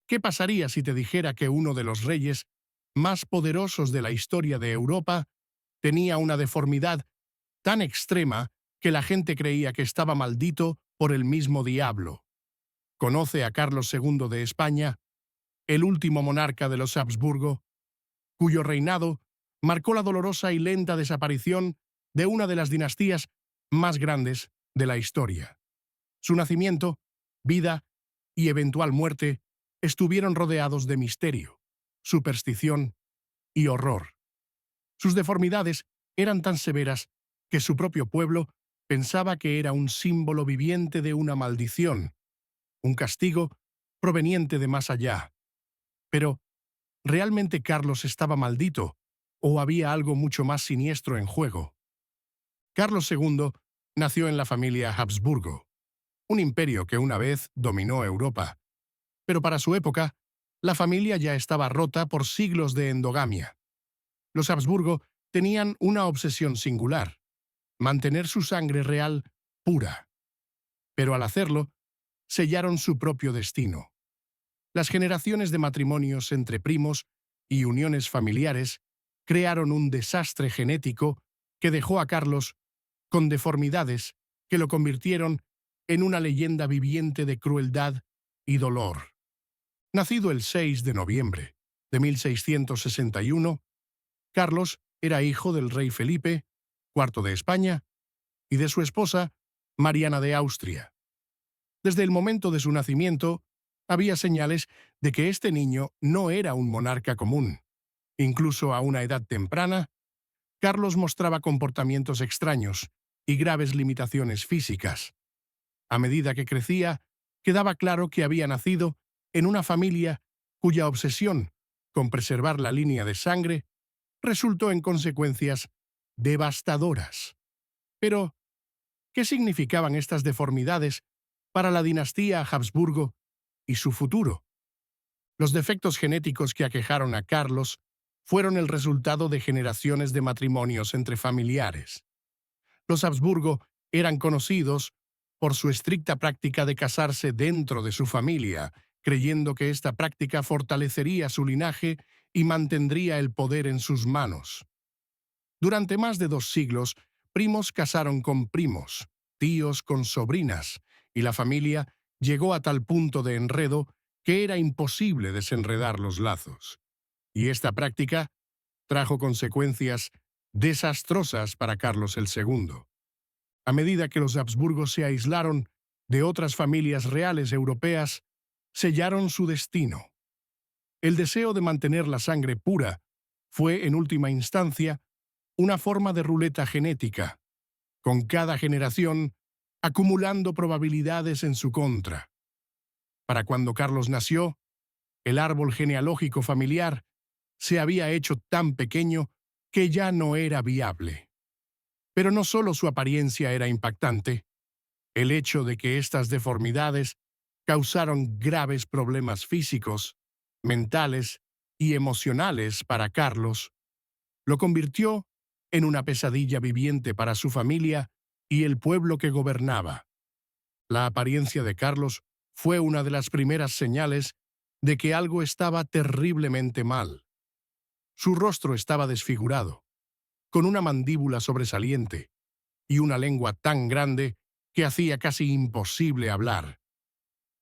¿Qué pasaría si te dijera que uno de los reyes más poderosos de la historia de Europa tenía una deformidad tan extrema que la gente creía que estaba maldito por el mismo diablo? Conoce a Carlos II de España, el último monarca de los Habsburgo, cuyo reinado marcó la dolorosa y lenta desaparición de una de las dinastías más grandes de la historia. Su nacimiento, vida y eventual muerte estuvieron rodeados de misterio, superstición y horror. Sus deformidades eran tan severas que su propio pueblo pensaba que era un símbolo viviente de una maldición, un castigo proveniente de más allá. Pero, ¿realmente Carlos estaba maldito o había algo mucho más siniestro en juego? Carlos II nació en la familia Habsburgo, un imperio que una vez dominó Europa, pero para su época, la familia ya estaba rota por siglos de endogamia. Los Habsburgo tenían una obsesión singular: mantener su sangre real pura, pero al hacerlo, sellaron su propio destino. Las generaciones de matrimonios entre primos y uniones familiares crearon un desastre genético que dejó a Carlos con deformidades que lo convirtieron en una leyenda viviente de crueldad y dolor. Nacido el 6 de noviembre de 1661, Carlos era hijo del rey Felipe IV de España y de su esposa, Mariana de Austria. Desde el momento de su nacimiento, había señales de que este niño no era un monarca común. Incluso a una edad temprana, Carlos mostraba comportamientos extraños y graves limitaciones físicas. A medida que crecía, quedaba claro que había nacido en una familia cuya obsesión con preservar la línea de sangre resultó en consecuencias devastadoras. Pero, ¿qué significaban estas deformidades para la dinastía Habsburgo y su futuro? Los defectos genéticos que aquejaron a Carlos fueron el resultado de generaciones de matrimonios entre familiares. Los Habsburgo eran conocidos por su estricta práctica de casarse dentro de su familia, creyendo que esta práctica fortalecería su linaje y mantendría el poder en sus manos. Durante más de 2 siglos, primos casaron con primos, tíos con sobrinas, y la familia llegó a tal punto de enredo que era imposible desenredar los lazos. Y esta práctica trajo consecuencias desastrosas para Carlos II. A medida que los Habsburgos se aislaron de otras familias reales europeas, sellaron su destino. El deseo de mantener la sangre pura fue, en última instancia, una forma de ruleta genética, con cada generación acumulando probabilidades en su contra. Para cuando Carlos nació, el árbol genealógico familiar se había hecho tan pequeño que ya no era viable. Pero no solo su apariencia era impactante, el hecho de que estas deformidades causaron graves problemas físicos, mentales y emocionales para Carlos lo convirtió en una pesadilla viviente para su familia y el pueblo que gobernaba. La apariencia de Carlos fue una de las primeras señales de que algo estaba terriblemente mal. Su rostro estaba desfigurado, con una mandíbula sobresaliente y una lengua tan grande que hacía casi imposible hablar.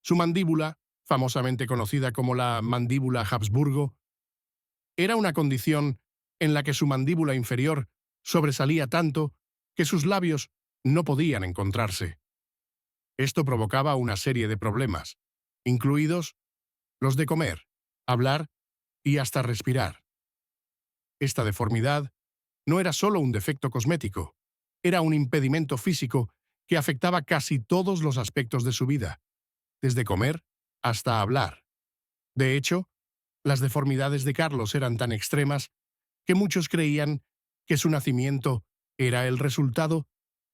Su mandíbula, famosamente conocida como la mandíbula Habsburgo, era una condición en la que su mandíbula inferior sobresalía tanto que sus labios no podían encontrarse. Esto provocaba una serie de problemas, incluidos los de comer, hablar y hasta respirar. Esta deformidad no era solo un defecto cosmético, era un impedimento físico que afectaba casi todos los aspectos de su vida, desde comer hasta hablar. De hecho, las deformidades de Carlos eran tan extremas que muchos creían que su nacimiento era el resultado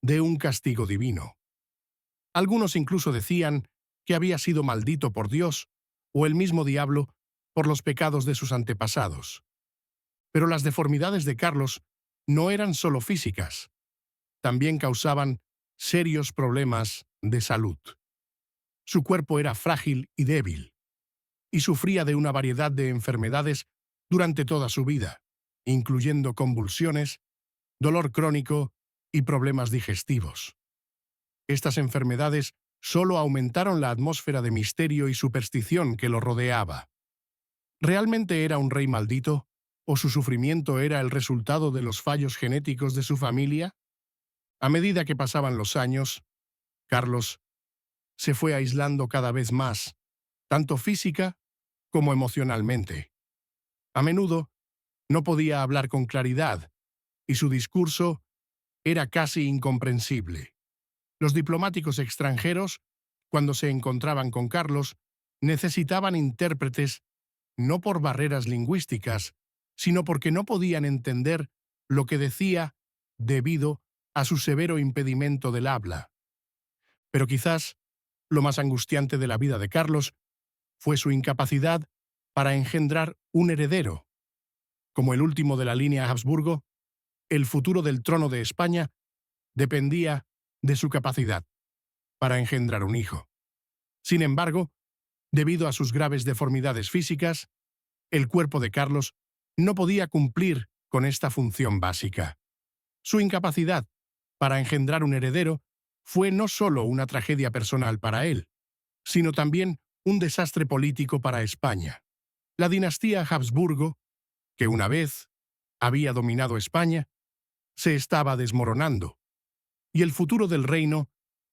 de un castigo divino. Algunos incluso decían que había sido maldito por Dios o el mismo diablo por los pecados de sus antepasados. Pero las deformidades de Carlos no eran solo físicas, también causaban serios problemas de salud. Su cuerpo era frágil y débil. y sufría de una variedad de enfermedades durante toda su vida, incluyendo convulsiones, dolor crónico y problemas digestivos. Estas enfermedades solo aumentaron la atmósfera de misterio y superstición que lo rodeaba. ¿Realmente era un rey maldito? ¿O su sufrimiento era el resultado de los fallos genéticos de su familia? A medida que pasaban los años, Carlos se fue aislando cada vez más, tanto física como emocionalmente. A menudo no podía hablar con claridad y su discurso era casi incomprensible. Los diplomáticos extranjeros, cuando se encontraban con Carlos, necesitaban intérpretes no por barreras lingüísticas, sino porque no podían entender lo que decía debido a su severo impedimento del habla. Pero quizás lo más angustiante de la vida de Carlos fue su incapacidad para engendrar un heredero. Como el último de la línea Habsburgo, el futuro del trono de España dependía de su capacidad para engendrar un hijo. Sin embargo, debido a sus graves deformidades físicas, el cuerpo de Carlos no podía cumplir con esta función básica. Su incapacidad para engendrar un heredero fue no solo una tragedia personal para él, sino también un desastre político para España. La dinastía Habsburgo, que una vez había dominado España, se estaba desmoronando, y el futuro del reino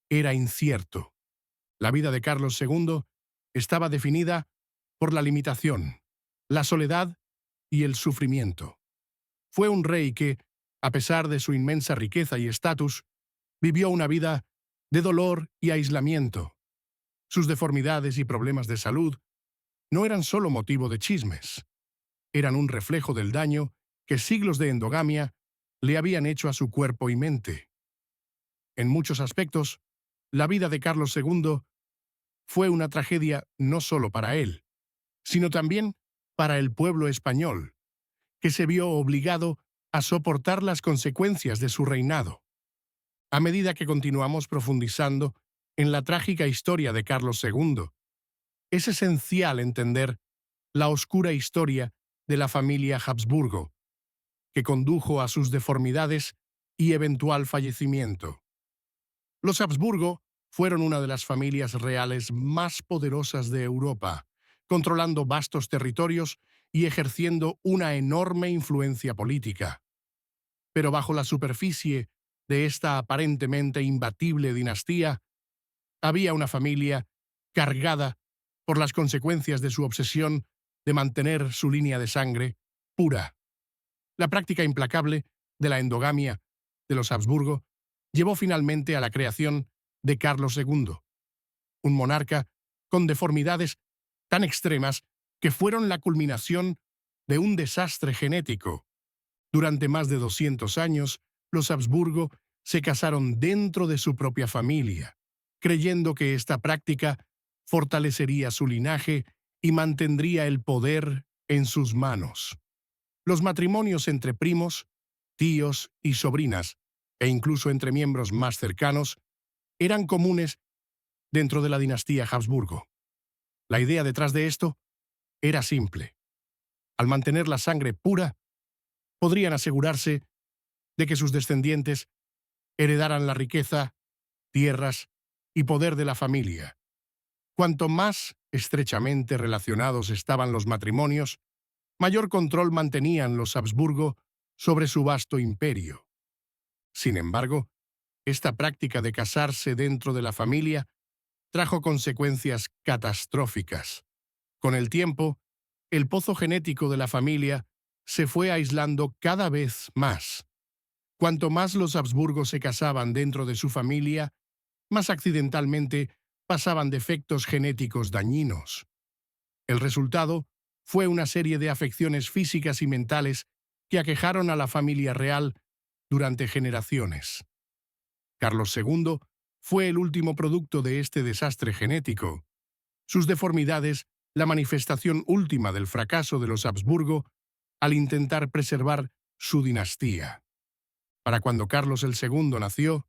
era incierto. La vida de Carlos II estaba definida por la limitación, la soledad y el sufrimiento. Fue un rey que, a pesar de su inmensa riqueza y estatus, vivió una vida de dolor y aislamiento. Sus deformidades y problemas de salud no eran solo motivo de chismes, eran un reflejo del daño que siglos de endogamia le habían hecho a su cuerpo y mente. En muchos aspectos, la vida de Carlos II fue una tragedia no solo para él, sino también para el pueblo español, que se vio obligado a soportar las consecuencias de su reinado. A medida que continuamos profundizando en la trágica historia de Carlos II, es esencial entender la oscura historia de la familia Habsburgo, que condujo a sus deformidades y eventual fallecimiento. Los Habsburgo fueron una de las familias reales más poderosas de Europa, controlando vastos territorios y ejerciendo una enorme influencia política. Pero bajo la superficie de esta aparentemente imbatible dinastía, había una familia cargada por las consecuencias de su obsesión de mantener su línea de sangre pura. La práctica implacable de la endogamia de los Habsburgo llevó finalmente a la creación de Carlos II, un monarca con deformidades tan extremas que fueron la culminación de un desastre genético. Durante más de 200 años, los Habsburgo se casaron dentro de su propia familia, creyendo que esta práctica fortalecería su linaje y mantendría el poder en sus manos. Los matrimonios entre primos, tíos y sobrinas, e incluso entre miembros más cercanos, eran comunes dentro de la dinastía Habsburgo. La idea detrás de esto era simple. Al mantener la sangre pura, podrían asegurarse de que sus descendientes heredaran la riqueza, tierras y poder de la familia. Cuanto más estrechamente relacionados estaban los matrimonios, mayor control mantenían los Habsburgo sobre su vasto imperio. Sin embargo, esta práctica de casarse dentro de la familia trajo consecuencias catastróficas. Con el tiempo, el pozo genético de la familia se fue aislando cada vez más. Cuanto más los Habsburgo se casaban dentro de su familia, más accidentalmente pasaban defectos genéticos dañinos. El resultado fue una serie de afecciones físicas y mentales que aquejaron a la familia real durante generaciones. Carlos II fue el último producto de este desastre genético. Sus deformidades, la manifestación última del fracaso de los Habsburgo al intentar preservar su dinastía. Para cuando Carlos II nació,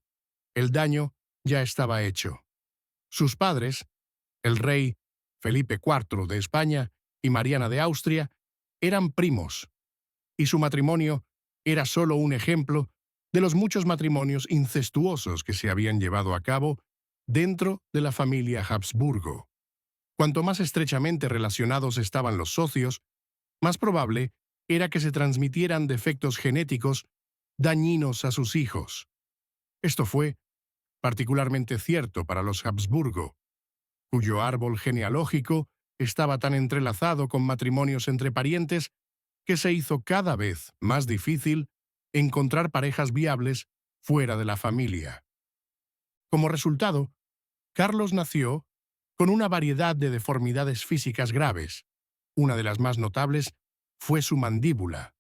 el daño ya estaba hecho. Sus padres, el rey Felipe IV de España y Mariana de Austria, eran primos, y su matrimonio era solo un ejemplo de los muchos matrimonios incestuosos que se habían llevado a cabo dentro de la familia Habsburgo. Cuanto más estrechamente relacionados estaban los socios, más probable era que se transmitieran defectos genéticos dañinos a sus hijos. Esto fue particularmente cierto para los Habsburgo, cuyo árbol genealógico estaba tan entrelazado con matrimonios entre parientes que se hizo cada vez más difícil encontrar parejas viables fuera de la familia. Como resultado, Carlos nació con una variedad de deformidades físicas graves. Una de las más notables fue su mandíbula.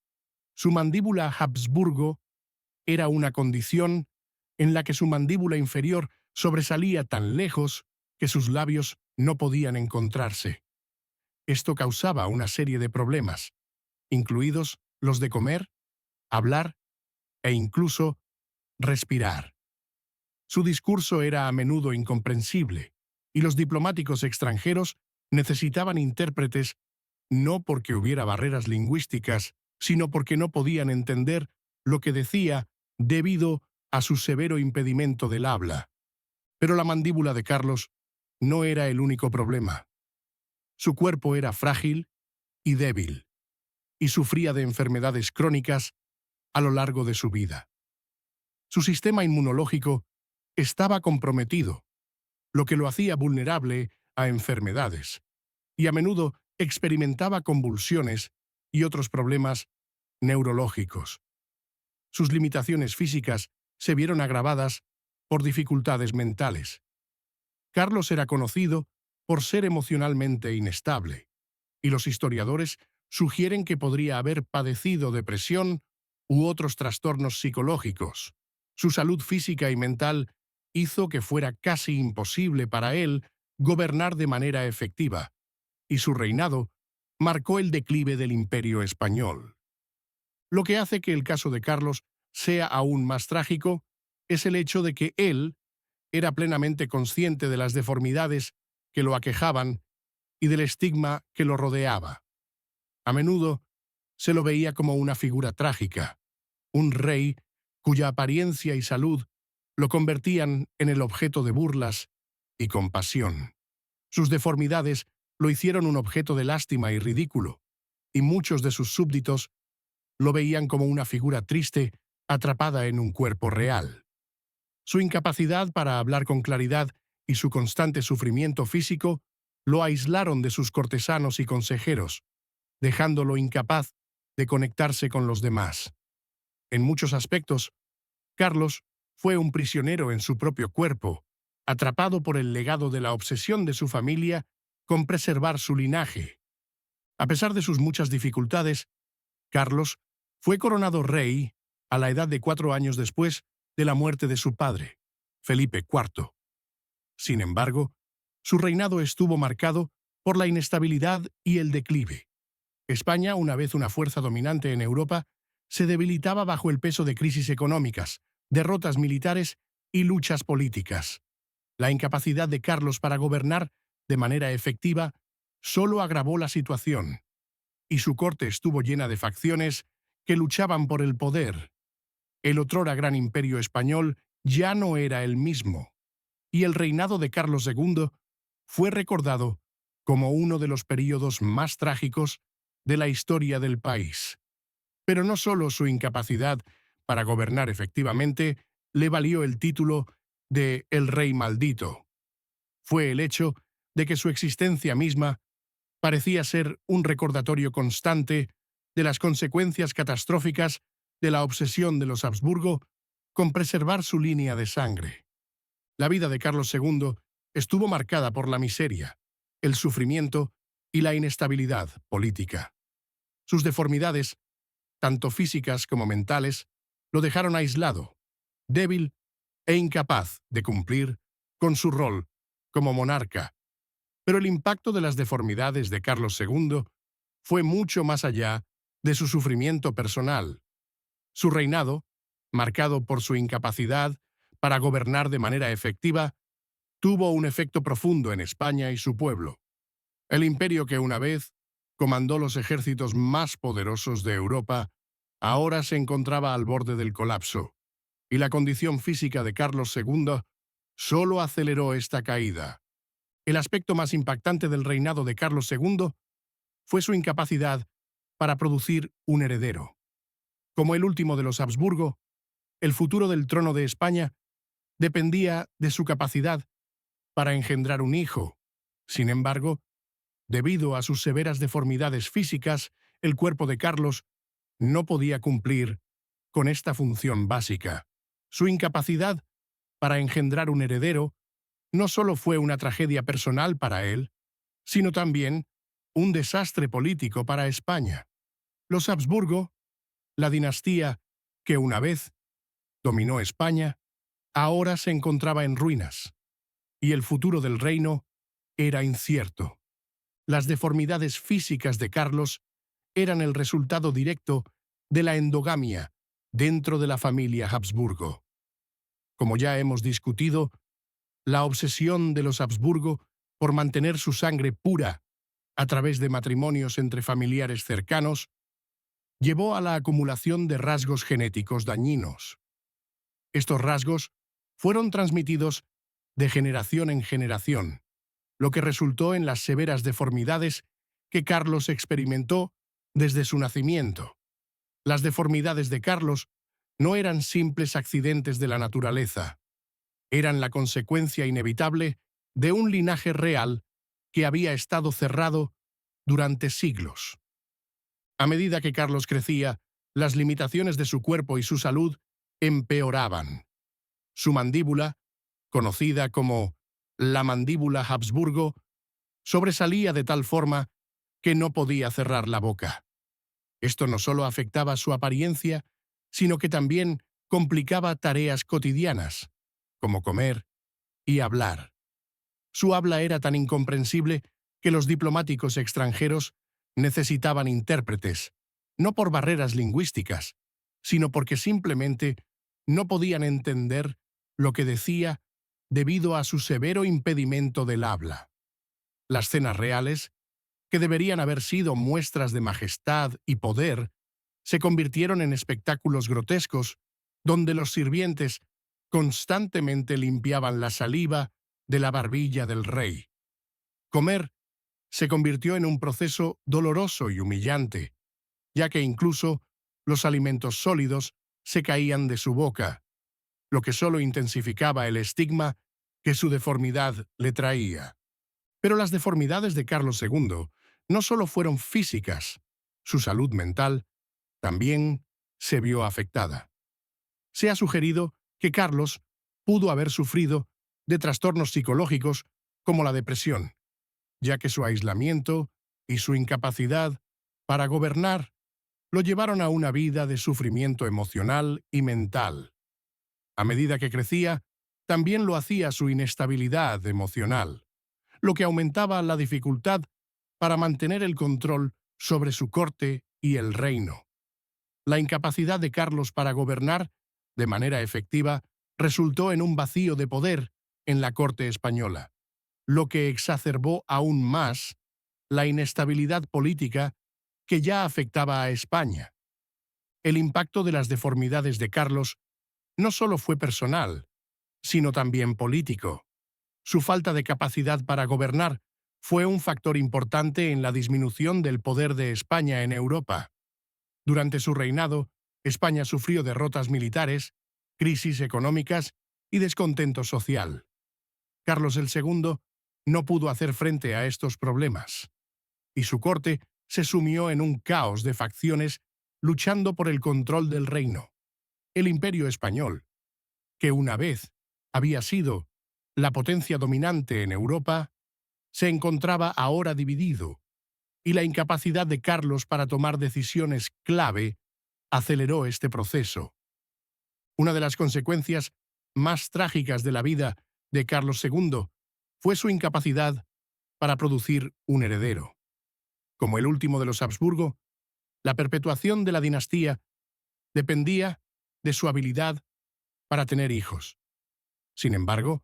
Su mandíbula Habsburgo era una condición en la que su mandíbula inferior sobresalía tan lejos que sus labios no podían encontrarse. Esto causaba una serie de problemas, incluidos los de comer, hablar e incluso respirar. Su discurso era a menudo incomprensible, y los diplomáticos extranjeros necesitaban intérpretes no porque hubiera barreras lingüísticas, sino porque no podían entender lo que decía debido a su severo impedimento del habla. Pero la mandíbula de Carlos no era el único problema. Su cuerpo era frágil y débil, y sufría de enfermedades crónicas a lo largo de su vida. Su sistema inmunológico estaba comprometido, lo que lo hacía vulnerable a enfermedades, y a menudo experimentaba convulsiones y otros problemas neurológicos. Sus limitaciones físicas se vieron agravadas por dificultades mentales. Carlos era conocido por ser emocionalmente inestable, y los historiadores sugieren que podría haber padecido depresión u otros trastornos psicológicos. Su salud física y mental hizo que fuera casi imposible para él gobernar de manera efectiva, y su reinado marcó el declive del Imperio español. Lo que hace que el caso de Carlos sea aún más trágico es el hecho de que él era plenamente consciente de las deformidades que lo aquejaban y del estigma que lo rodeaba. A menudo se lo veía como una figura trágica, un rey cuya apariencia y salud lo convertían en el objeto de burlas y compasión. Sus deformidades lo hicieron un objeto de lástima y ridículo, y muchos de sus súbditos lo veían como una figura triste atrapada en un cuerpo real. Su incapacidad para hablar con claridad y su constante sufrimiento físico lo aislaron de sus cortesanos y consejeros, dejándolo incapaz de conectarse con los demás. En muchos aspectos, Carlos fue un prisionero en su propio cuerpo, atrapado por el legado de la obsesión de su familia con preservar su linaje. A pesar de sus muchas dificultades, Carlos fue coronado rey a la edad de 4 años después de la muerte de su padre, Felipe IV. Sin embargo, su reinado estuvo marcado por la inestabilidad y el declive. España, una vez una fuerza dominante en Europa, se debilitaba bajo el peso de crisis económicas, derrotas militares y luchas políticas. La incapacidad de Carlos para gobernar de manera efectiva solo agravó la situación, y su corte estuvo llena de facciones que luchaban por el poder. El otrora gran imperio español ya no era el mismo, y el reinado de Carlos II fue recordado como uno de los períodos más trágicos de la historia del país. Pero no solo su incapacidad para gobernar efectivamente le valió el título de El Rey Maldito. Fue el hecho de que su existencia misma parecía ser un recordatorio constante de las consecuencias catastróficas de la obsesión de los Habsburgo con preservar su línea de sangre. La vida de Carlos II estuvo marcada por la miseria, el sufrimiento y la inestabilidad política. Sus deformidades, tanto físicas como mentales, lo dejaron aislado, débil e incapaz de cumplir con su rol como monarca. Pero el impacto de las deformidades de Carlos II fue mucho más allá de su sufrimiento personal. Su reinado, marcado por su incapacidad para gobernar de manera efectiva, tuvo un efecto profundo en España y su pueblo. El imperio que una vez comandó los ejércitos más poderosos de Europa, ahora se encontraba al borde del colapso, y la condición física de Carlos II solo aceleró esta caída. El aspecto más impactante del reinado de Carlos II fue su incapacidad para producir un heredero. Como el último de los Habsburgo, el futuro del trono de España dependía de su capacidad para engendrar un hijo. Sin embargo, debido a sus severas deformidades físicas, el cuerpo de Carlos no podía cumplir con esta función básica. Su incapacidad para engendrar un heredero no solo fue una tragedia personal para él, sino también un desastre político para España. Los Habsburgo, la dinastía que una vez dominó España, ahora se encontraba en ruinas, y el futuro del reino era incierto. Las deformidades físicas de Carlos eran el resultado directo de la endogamia dentro de la familia Habsburgo. Como ya hemos discutido, la obsesión de los Habsburgo por mantener su sangre pura a través de matrimonios entre familiares cercanos llevó a la acumulación de rasgos genéticos dañinos. Estos rasgos fueron transmitidos de generación en generación, lo que resultó en las severas deformidades que Carlos experimentó desde su nacimiento. Las deformidades de Carlos no eran simples accidentes de la naturaleza, eran la consecuencia inevitable de un linaje real que había estado cerrado durante siglos. A medida que Carlos crecía, las limitaciones de su cuerpo y su salud empeoraban. Su mandíbula, conocida como la mandíbula Habsburgo, sobresalía de tal forma que no podía cerrar la boca. Esto no solo afectaba su apariencia, sino que también complicaba tareas cotidianas, como comer y hablar. Su habla era tan incomprensible que los diplomáticos extranjeros necesitaban intérpretes, no por barreras lingüísticas, sino porque simplemente no podían entender lo que decía debido a su severo impedimento del habla. Las cenas reales, que deberían haber sido muestras de majestad y poder, se convirtieron en espectáculos grotescos donde los sirvientes constantemente limpiaban la saliva de la barbilla del rey. Comer se convirtió en un proceso doloroso y humillante, ya que incluso los alimentos sólidos se caían de su boca, lo que solo intensificaba el estigma que su deformidad le traía. Pero las deformidades de Carlos II no solo fueron físicas, su salud mental también se vio afectada. Se ha sugerido que Carlos pudo haber sufrido de trastornos psicológicos como la depresión, ya que su aislamiento y su incapacidad para gobernar lo llevaron a una vida de sufrimiento emocional y mental. A medida que crecía, también lo hacía su inestabilidad emocional, lo que aumentaba la dificultad para mantener el control sobre su corte y el reino. La incapacidad de Carlos para gobernar de manera efectiva resultó en un vacío de poder en la corte española, lo que exacerbó aún más la inestabilidad política que ya afectaba a España. El impacto de las deformidades de Carlos no solo fue personal, sino también político. Su falta de capacidad para gobernar fue un factor importante en la disminución del poder de España en Europa. Durante su reinado, España sufrió derrotas militares, crisis económicas y descontento social. Carlos II no pudo hacer frente a estos problemas, y su corte se sumió en un caos de facciones luchando por el control del reino. El Imperio español, que una vez había sido la potencia dominante en Europa, se encontraba ahora dividido, y la incapacidad de Carlos para tomar decisiones clave aceleró este proceso. Una de las consecuencias más trágicas de la vida de Carlos II fue su incapacidad para producir un heredero. Como el último de los Habsburgo, la perpetuación de la dinastía dependía de su habilidad para tener hijos. Sin embargo,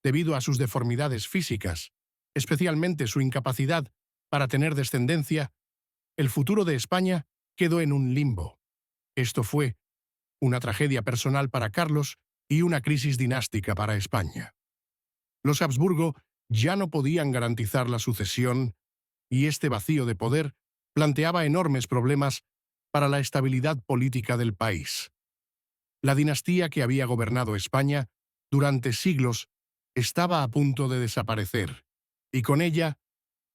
debido a sus deformidades físicas, especialmente su incapacidad para tener descendencia, el futuro de España quedó en un limbo. Esto fue una tragedia personal para Carlos y una crisis dinástica para España. Los Habsburgo ya no podían garantizar la sucesión y este vacío de poder planteaba enormes problemas para la estabilidad política del país. La dinastía que había gobernado España durante siglos estaba a punto de desaparecer, y con ella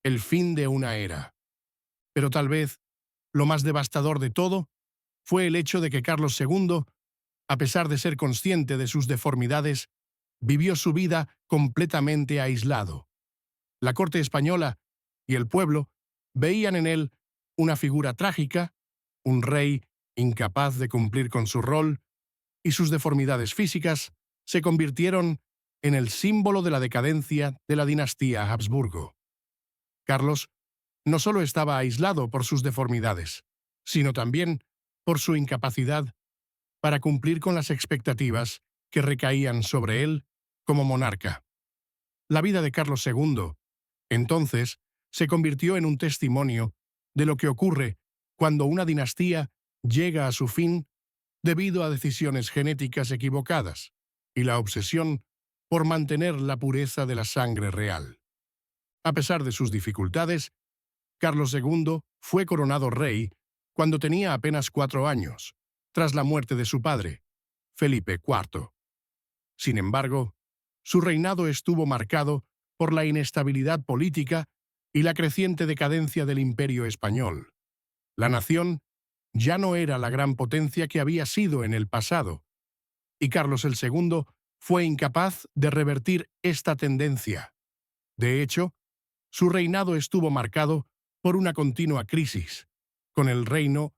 el fin de una era. Pero tal vez lo más devastador de todo fue el hecho de que Carlos II, a pesar de ser consciente de sus deformidades, vivió su vida completamente aislado. La corte española y el pueblo veían en él una figura trágica, un rey incapaz de cumplir con su rol, y sus deformidades físicas se convirtieron en el símbolo de la decadencia de la dinastía Habsburgo. Carlos no solo estaba aislado por sus deformidades, sino también por su incapacidad para cumplir con las expectativas que recaían sobre él como monarca. La vida de Carlos II, entonces, se convirtió en un testimonio de lo que ocurre cuando una dinastía llega a su fin debido a decisiones genéticas equivocadas y la obsesión por mantener la pureza de la sangre real. A pesar de sus dificultades, Carlos II fue coronado rey cuando tenía apenas 4 años, tras la muerte de su padre, Felipe IV. Sin embargo, su reinado estuvo marcado por la inestabilidad política y la creciente decadencia del Imperio español. La nación ya no era la gran potencia que había sido en el pasado, y Carlos II fue incapaz de revertir esta tendencia. De hecho, su reinado estuvo marcado por una continua crisis, con el reino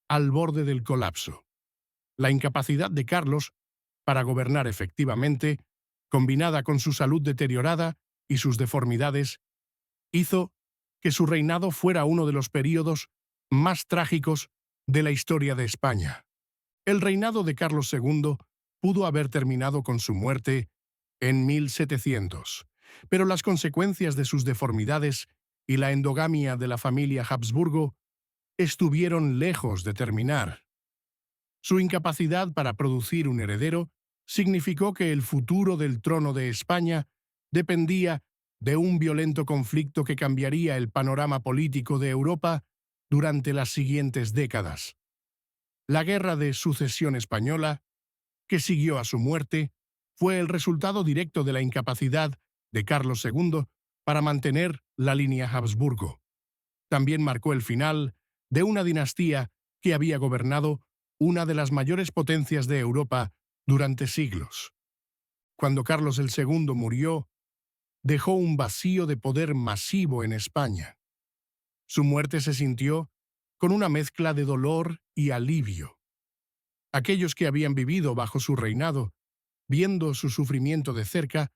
al borde del colapso. La incapacidad de Carlos para gobernar efectivamente, combinada con su salud deteriorada y sus deformidades, hizo que su reinado fuera uno de los períodos más trágicos de la historia de España. El reinado de Carlos II pudo haber terminado con su muerte en 1700, pero las consecuencias de sus deformidades y la endogamia de la familia Habsburgo estuvieron lejos de terminar. Su incapacidad para producir un heredero significó que el futuro del trono de España dependía de un violento conflicto que cambiaría el panorama político de Europa durante las siguientes décadas. La Guerra de Sucesión Española, que siguió a su muerte, fue el resultado directo de la incapacidad de Carlos II para mantener la línea Habsburgo. También marcó el final de una dinastía que había gobernado una de las mayores potencias de Europa durante siglos. Cuando Carlos II murió, dejó un vacío de poder masivo en España. Su muerte se sintió con una mezcla de dolor y alivio. Aquellos que habían vivido bajo su reinado, viendo su sufrimiento de cerca,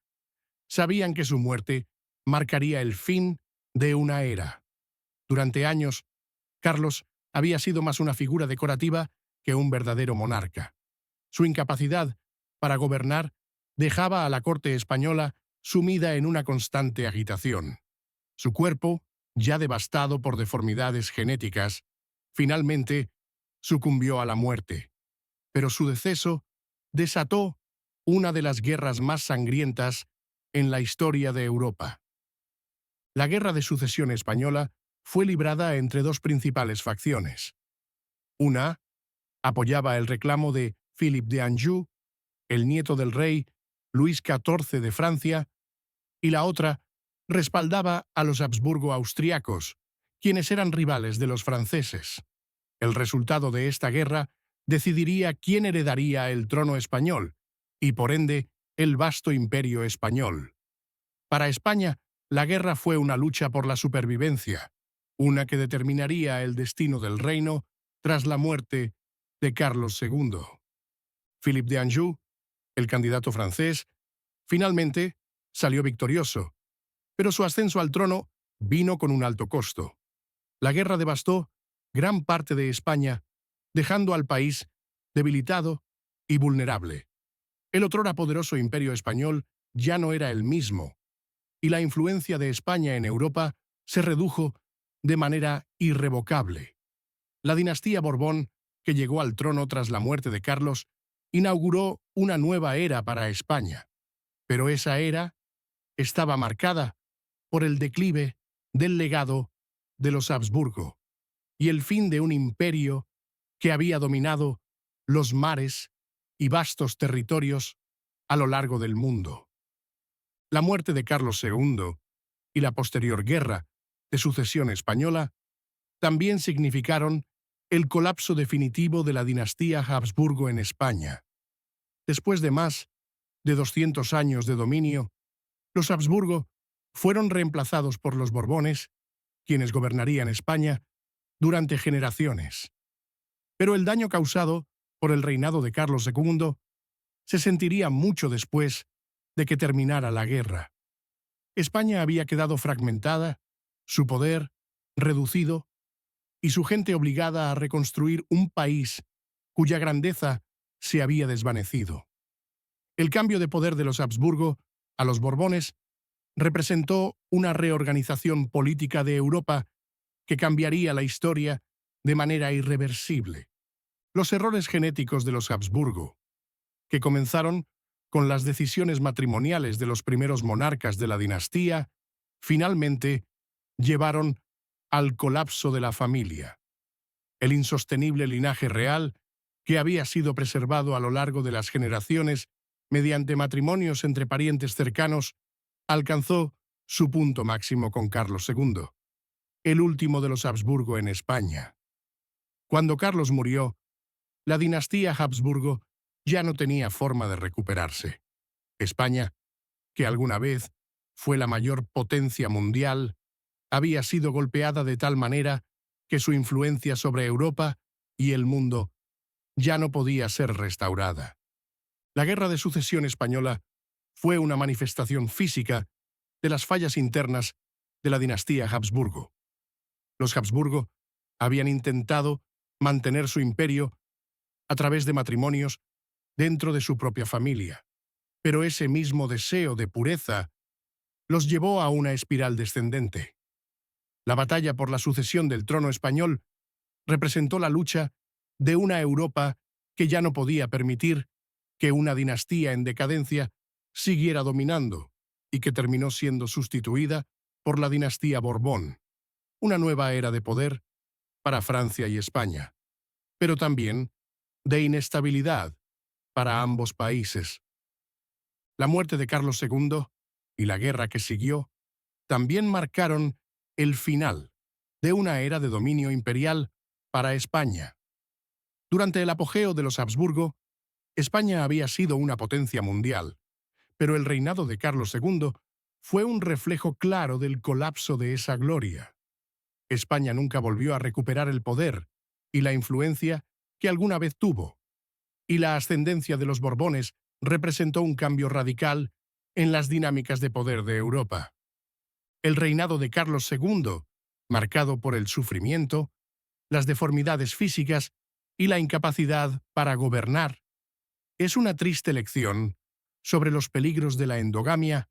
sabían que su muerte marcaría el fin de una era. Durante años, Carlos había sido más una figura decorativa que un verdadero monarca. Su incapacidad para gobernar dejaba a la corte española sumida en una constante agitación. Su cuerpo, ya devastado por deformidades genéticas, finalmente sucumbió a la muerte. Pero su deceso desató una de las guerras más sangrientas en la historia de Europa. La Guerra de Sucesión Española fue librada entre dos principales facciones. Una apoyaba el reclamo de Philippe de Anjou, el nieto del rey Luis XIV de Francia, y la otra respaldaba a los Habsburgo austriacos, quienes eran rivales de los franceses. El resultado de esta guerra decidiría quién heredaría el trono español y, por ende, el vasto imperio español. Para España, la guerra fue una lucha por la supervivencia, una que determinaría el destino del reino tras la muerte de Carlos II. Philippe de Anjou, el candidato francés, finalmente salió victorioso, pero su ascenso al trono vino con un alto costo. La guerra devastó gran parte de España, dejando al país debilitado y vulnerable. El otrora poderoso imperio español ya no era el mismo. y la influencia de España en Europa se redujo de manera irrevocable. La dinastía Borbón, que llegó al trono tras la muerte de Carlos, inauguró una nueva era para España, pero esa era estaba marcada por el declive del legado de los Habsburgo y el fin de un imperio que había dominado los mares y vastos territorios a lo largo del mundo. La muerte de Carlos II y la posterior guerra de sucesión española también significaron el colapso definitivo de la dinastía Habsburgo en España. Después de más de 200 años de dominio, los Habsburgo fueron reemplazados por los Borbones, quienes gobernarían España durante generaciones. Pero el daño causado por el reinado de Carlos II se sentiría mucho después de que terminara la guerra. España había quedado fragmentada, su poder reducido y su gente obligada a reconstruir un país cuya grandeza se había desvanecido. El cambio de poder de los Habsburgo a los Borbones representó una reorganización política de Europa que cambiaría la historia de manera irreversible. Los errores genéticos de los Habsburgo, que comenzaron con las decisiones matrimoniales de los primeros monarcas de la dinastía, finalmente llevaron al colapso de la familia. El insostenible linaje real, que había sido preservado a lo largo de las generaciones mediante matrimonios entre parientes cercanos, alcanzó su punto máximo con Carlos II, el último de los Habsburgo en España. Cuando Carlos murió, la dinastía Habsburgo ya no tenía forma de recuperarse. España, que alguna vez fue la mayor potencia mundial, había sido golpeada de tal manera que su influencia sobre Europa y el mundo ya no podía ser restaurada. La Guerra de Sucesión Española fue una manifestación física de las fallas internas de la dinastía Habsburgo. Los Habsburgo habían intentado mantener su imperio a través de matrimonios dentro de su propia familia, pero ese mismo deseo de pureza los llevó a una espiral descendente. La batalla por la sucesión del trono español representó la lucha de una Europa que ya no podía permitir que una dinastía en decadencia siguiera dominando y que terminó siendo sustituida por la dinastía Borbón, una nueva era de poder para Francia y España, pero también de inestabilidad para ambos países. La muerte de Carlos II y la guerra que siguió también marcaron el final de una era de dominio imperial para España. Durante el apogeo de los Habsburgo, España había sido una potencia mundial, pero el reinado de Carlos II fue un reflejo claro del colapso de esa gloria. España nunca volvió a recuperar el poder y la influencia que alguna vez tuvo, y la ascendencia de los Borbones representó un cambio radical en las dinámicas de poder de Europa. El reinado de Carlos II, marcado por el sufrimiento, las deformidades físicas y la incapacidad para gobernar, es una triste lección sobre los peligros de la endogamia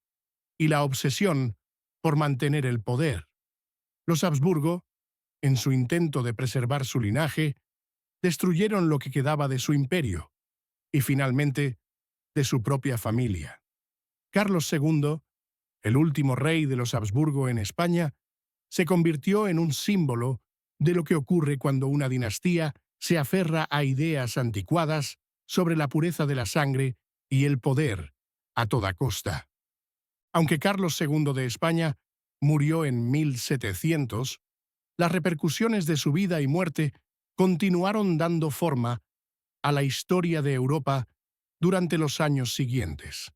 y la obsesión por mantener el poder. Los Habsburgo, en su intento de preservar su linaje, destruyeron lo que quedaba de su imperio y finalmente de su propia familia. Carlos II, el último rey de los Habsburgo en España, se convirtió en un símbolo de lo que ocurre cuando una dinastía se aferra a ideas anticuadas sobre la pureza de la sangre y el poder a toda costa. Aunque Carlos II de España murió en 1700, las repercusiones de su vida y muerte continuaron dando forma a la historia de Europa durante los años siguientes.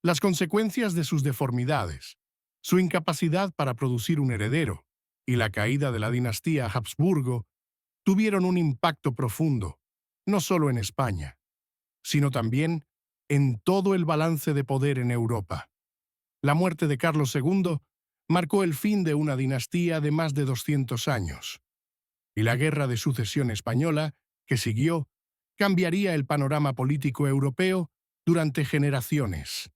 Las consecuencias de sus deformidades, su incapacidad para producir un heredero y la caída de la dinastía Habsburgo tuvieron un impacto profundo, no solo en España, sino también en todo el balance de poder en Europa. La muerte de Carlos II marcó el fin de una dinastía de más de 200 años, y la Guerra de Sucesión Española, que siguió, cambiaría el panorama político europeo durante generaciones.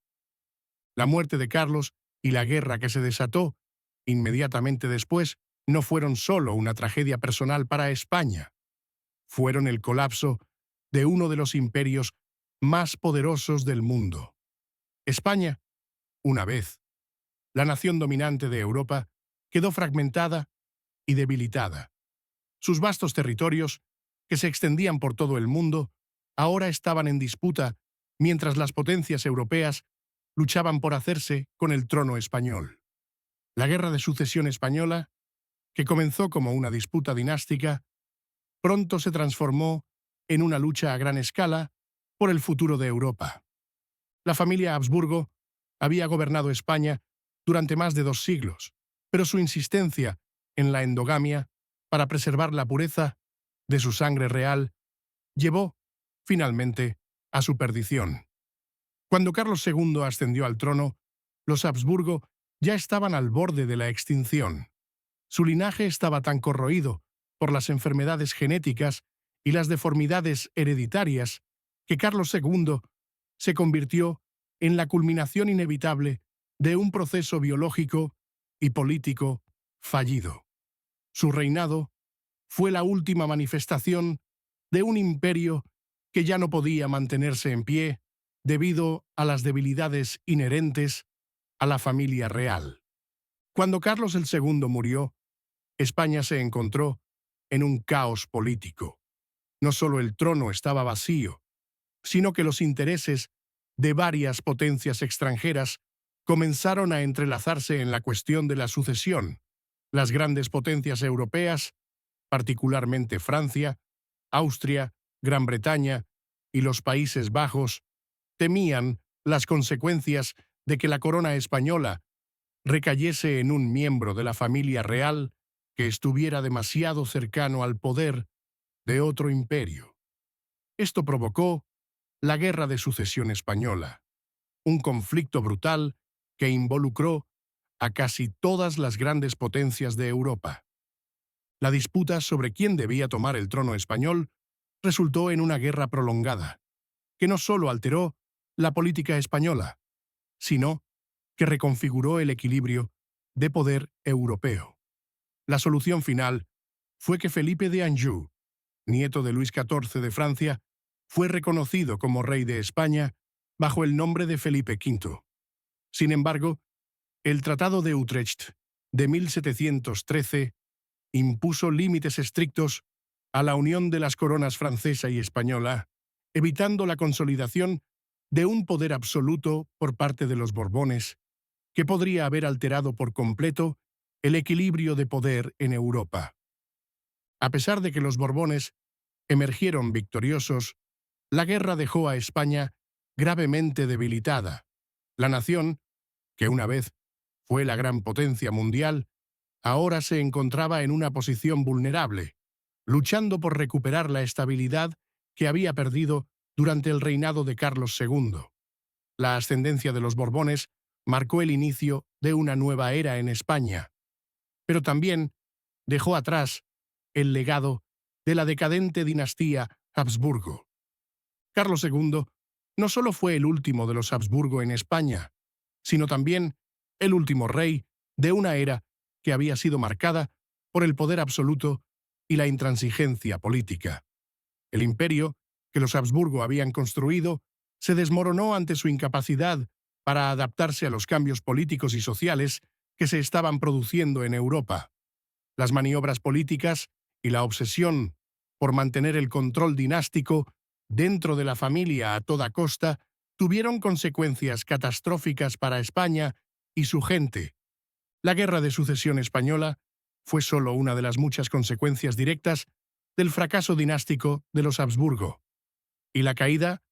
La muerte de Carlos y la guerra que se desató inmediatamente después no fueron solo una tragedia personal para España, fueron el colapso de uno de los imperios más poderosos del mundo. España, una vez, la nación dominante de Europa, quedó fragmentada y debilitada. Sus vastos territorios, que se extendían por todo el mundo, ahora estaban en disputa mientras las potencias europeas luchaban por hacerse con el trono español. La Guerra de Sucesión Española, que comenzó como una disputa dinástica, pronto se transformó en una lucha a gran escala por el futuro de Europa. La familia Habsburgo había gobernado España durante más de 2 siglos, pero su insistencia en la endogamia para preservar la pureza de su sangre real llevó, finalmente, a su perdición. Cuando Carlos II ascendió al trono, los Habsburgo ya estaban al borde de la extinción. Su linaje estaba tan corroído por las enfermedades genéticas y las deformidades hereditarias que Carlos II se convirtió en la culminación inevitable de un proceso biológico y político fallido. Su reinado fue la última manifestación de un imperio que ya no podía mantenerse en pie debido a las debilidades inherentes a la familia real. Cuando Carlos II murió, España se encontró en un caos político. No solo el trono estaba vacío, sino que los intereses de varias potencias extranjeras comenzaron a entrelazarse en la cuestión de la sucesión. Las grandes potencias europeas, particularmente Francia, Austria, Gran Bretaña y los Países Bajos, temían las consecuencias de que la corona española recayese en un miembro de la familia real que estuviera demasiado cercano al poder de otro imperio. Esto provocó la Guerra de Sucesión Española, un conflicto brutal que involucró a casi todas las grandes potencias de Europa. La disputa sobre quién debía tomar el trono español resultó en una guerra prolongada, que no solo alteró la política española, sino que reconfiguró el equilibrio de poder europeo. La solución final fue que Felipe de Anjou, nieto de Luis XIV de Francia, fue reconocido como rey de España bajo el nombre de Felipe V. Sin embargo, el Tratado de Utrecht de 1713 impuso límites estrictos a la unión de las coronas francesa y española, evitando la consolidación de un poder absoluto por parte de los Borbones, que podría haber alterado por completo el equilibrio de poder en Europa. A pesar de que los Borbones emergieron victoriosos, la guerra dejó a España gravemente debilitada. La nación, que una vez fue la gran potencia mundial, ahora se encontraba en una posición vulnerable, luchando por recuperar la estabilidad que había perdido durante el reinado de Carlos II. La ascendencia de los Borbones marcó el inicio de una nueva era en España, pero también dejó atrás el legado de la decadente dinastía Habsburgo. Carlos II no solo fue el último de los Habsburgo en España, sino también el último rey de una era que había sido marcada por el poder absoluto y la intransigencia política. El imperio que los Habsburgo habían construido se desmoronó ante su incapacidad para adaptarse a los cambios políticos y sociales que se estaban produciendo en Europa. Las maniobras políticas y la obsesión por mantener el control dinástico dentro de la familia a toda costa tuvieron consecuencias catastróficas para España y su gente. La Guerra de Sucesión Española fue solo una de las muchas consecuencias directas del fracaso dinástico de los Habsburgo, y la caída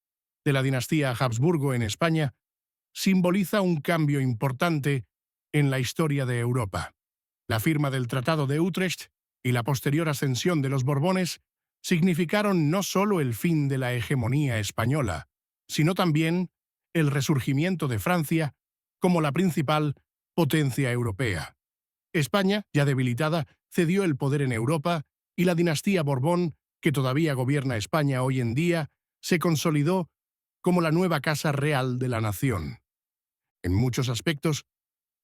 de la dinastía Habsburgo en España simboliza un cambio importante en la historia de Europa. La firma del Tratado de Utrecht y la posterior ascensión de los Borbones significaron no solo el fin de la hegemonía española, sino también el resurgimiento de Francia como la principal potencia europea. España, ya debilitada, cedió el poder en Europa y la dinastía Borbón, que todavía gobierna España hoy en día, se consolidó como la nueva casa real de la nación. En muchos aspectos,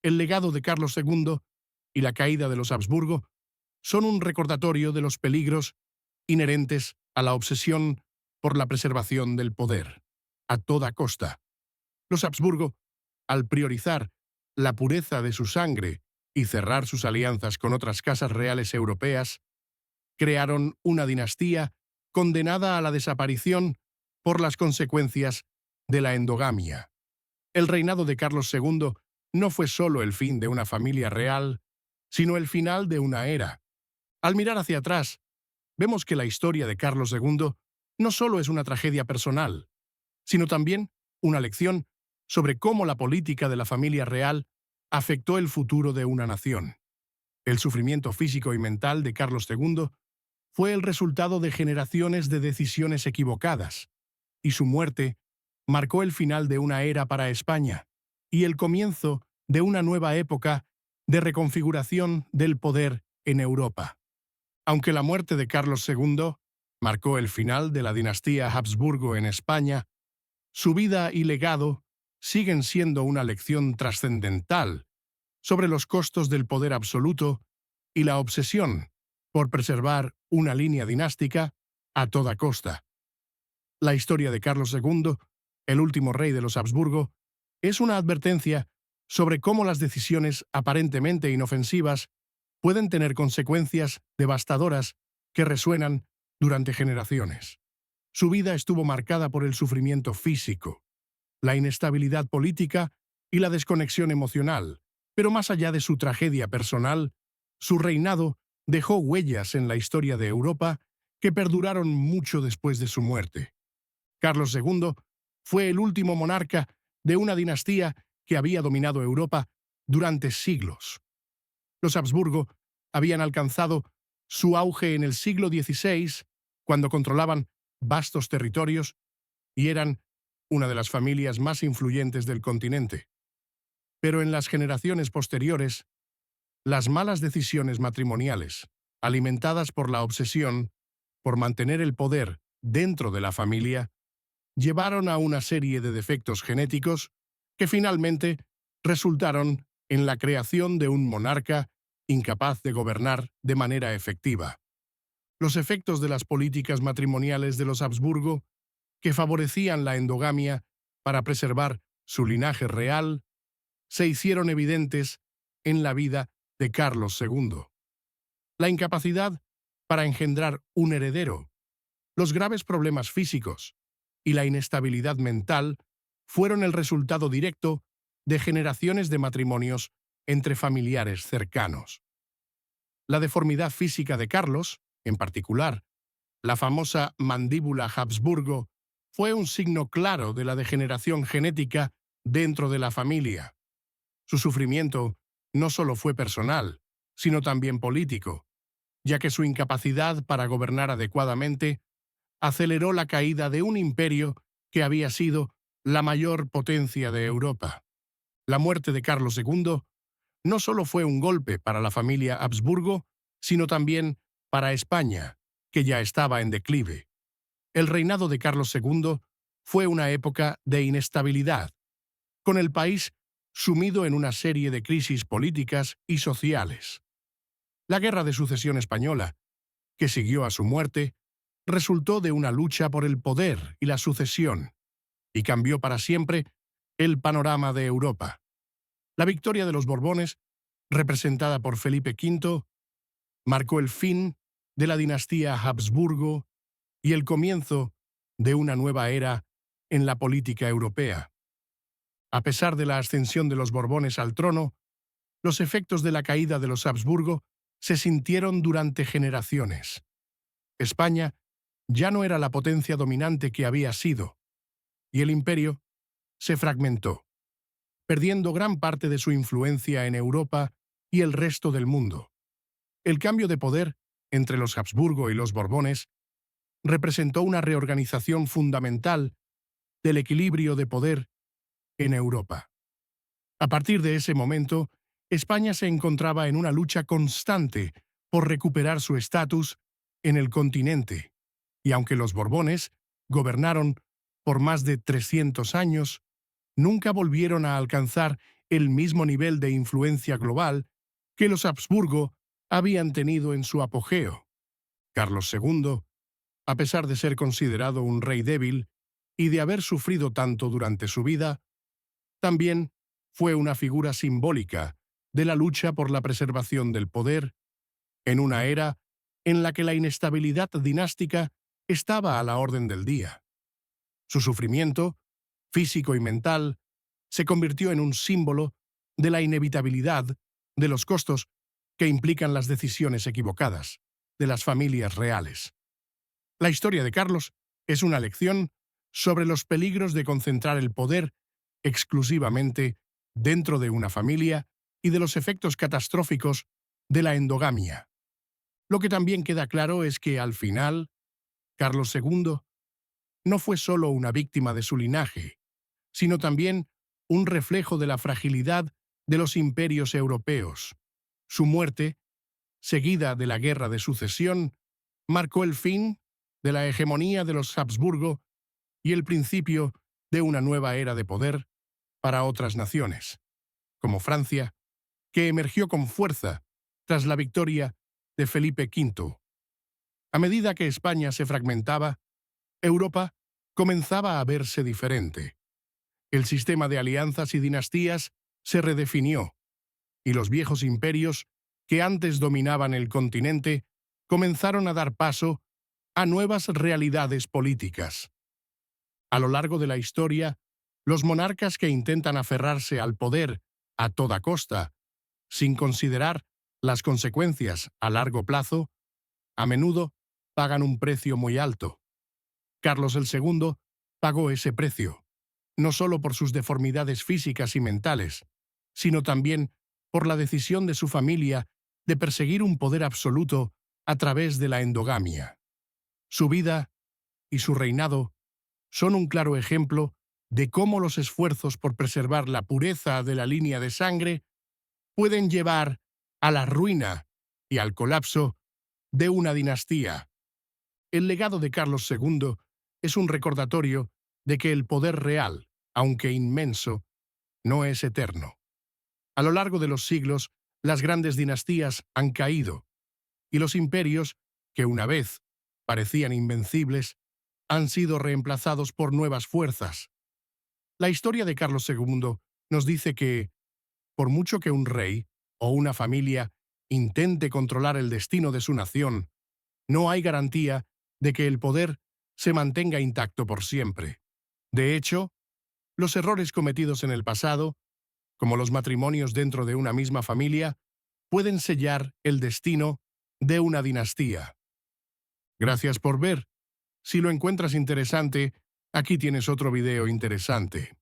El legado de Carlos II y la caída de los Habsburgo son un recordatorio de los peligros inherentes a la obsesión por la preservación del poder, a toda costa. Los Habsburgo, al priorizar la pureza de su sangre y cerrar sus alianzas con otras casas reales europeas, crearon una dinastía condenada a la desaparición por las consecuencias de la endogamia. El reinado de Carlos II no fue solo el fin de una familia real, sino el final de una era. Al mirar hacia atrás, vemos que la historia de Carlos II no solo es una tragedia personal, sino también una lección sobre cómo la política de la familia real afectó el futuro de una nación. El sufrimiento físico y mental de Carlos II fue el resultado de generaciones de decisiones equivocadas, y su muerte marcó el final de una era para España y el comienzo de una nueva época de reconfiguración del poder en Europa. Aunque la muerte de Carlos II marcó el final de la dinastía Habsburgo en España, su vida y legado siguen siendo una lección trascendental sobre los costos del poder absoluto y la obsesión por preservar una línea dinástica a toda costa. La historia de Carlos II, el último rey de los Habsburgo, es una advertencia sobre cómo las decisiones aparentemente inofensivas pueden tener consecuencias devastadoras que resuenan durante generaciones. Su vida estuvo marcada por el sufrimiento físico, la inestabilidad política y la desconexión emocional, pero más allá de su tragedia personal, su reinado dejó huellas en la historia de Europa que perduraron mucho después de su muerte. Carlos II fue el último monarca de una dinastía que había dominado Europa durante siglos. Los Habsburgo habían alcanzado su auge en el siglo XVI, cuando controlaban vastos territorios y eran una de las familias más influyentes del continente. Pero en las generaciones posteriores, las malas decisiones matrimoniales, alimentadas por la obsesión por mantener el poder dentro de la familia, llevaron a una serie de defectos genéticos que finalmente resultaron en la creación de un monarca incapaz de gobernar de manera efectiva. Los efectos de las políticas matrimoniales de los Habsburgo, que favorecían la endogamia para preservar su linaje real, se hicieron evidentes en la vida de Carlos II. La incapacidad para engendrar un heredero, los graves problemas físicos y la inestabilidad mental fueron el resultado directo de generaciones de matrimonios entre familiares cercanos. La deformidad física de Carlos, en particular, la famosa mandíbula Habsburgo, fue un signo claro de la degeneración genética dentro de la familia. Su sufrimiento no solo fue personal, sino también político, ya que su incapacidad para gobernar adecuadamente aceleró la caída de un imperio que había sido la mayor potencia de Europa. La muerte de Carlos II no solo fue un golpe para la familia Habsburgo, sino también para España, que ya estaba en declive. El reinado de Carlos II fue una época de inestabilidad, con el país sumido en una serie de crisis políticas y sociales. La Guerra de Sucesión Española, que siguió a su muerte, resultó de una lucha por el poder y la sucesión, y cambió para siempre el panorama de Europa. La victoria de los Borbones, representada por Felipe V, marcó el fin de la dinastía Habsburgo y el comienzo de una nueva era en la política europea. A pesar de la ascensión de los Borbones al trono, los efectos de la caída de los Habsburgo se sintieron durante generaciones. España ya no era la potencia dominante que había sido, y el imperio se fragmentó, perdiendo gran parte de su influencia en Europa y el resto del mundo. El cambio de poder entre los Habsburgo y los Borbones representó una reorganización fundamental del equilibrio de poder en Europa. A partir de ese momento, España se encontraba en una lucha constante por recuperar su estatus en el continente, y aunque los Borbones gobernaron por más de 300 años, nunca volvieron a alcanzar el mismo nivel de influencia global que los Habsburgo habían tenido en su apogeo. Carlos II, a pesar de ser considerado un rey débil y de haber sufrido tanto durante su vida, también fue una figura simbólica de la lucha por la preservación del poder en una era en la que la inestabilidad dinástica estaba a la orden del día. Su sufrimiento, físico y mental, se convirtió en un símbolo de la inevitabilidad de los costos que implican las decisiones equivocadas de las familias reales. La historia de Carlos es una lección sobre los peligros de concentrar el poder exclusivamente dentro de una familia y de los efectos catastróficos de la endogamia. Lo que también queda claro es que, al final, Carlos II no fue solo una víctima de su linaje, sino también un reflejo de la fragilidad de los imperios europeos. Su muerte, seguida de la Guerra de Sucesión, marcó el fin de la hegemonía de los Habsburgo y el principio de una nueva era de poder para otras naciones, como Francia, que emergió con fuerza tras la victoria de Felipe V. A medida que España se fragmentaba, Europa comenzaba a verse diferente. El sistema de alianzas y dinastías se redefinió, y los viejos imperios que antes dominaban el continente comenzaron a dar paso a nuevas realidades políticas. A lo largo de la historia, los monarcas que intentan aferrarse al poder a toda costa, sin considerar las consecuencias a largo plazo, a menudo pagan un precio muy alto. Carlos II pagó ese precio, no solo por sus deformidades físicas y mentales, sino también por la decisión de su familia de perseguir un poder absoluto a través de la endogamia. Su vida y su reinado son un claro ejemplo de cómo los esfuerzos por preservar la pureza de la línea de sangre pueden llevar a la ruina y al colapso de una dinastía. El legado de Carlos II es un recordatorio de que el poder real, aunque inmenso, no es eterno. A lo largo de los siglos, las grandes dinastías han caído, y los imperios, que una vez parecían invencibles, han sido reemplazados por nuevas fuerzas. La historia de Carlos II nos dice que, por mucho que un rey o una familia intente controlar el destino de su nación, no hay garantía de que el poder se mantenga intacto por siempre. De hecho, los errores cometidos en el pasado, como los matrimonios dentro de una misma familia, pueden sellar el destino de una dinastía. Gracias por ver. Si lo encuentras interesante, aquí tienes otro video interesante.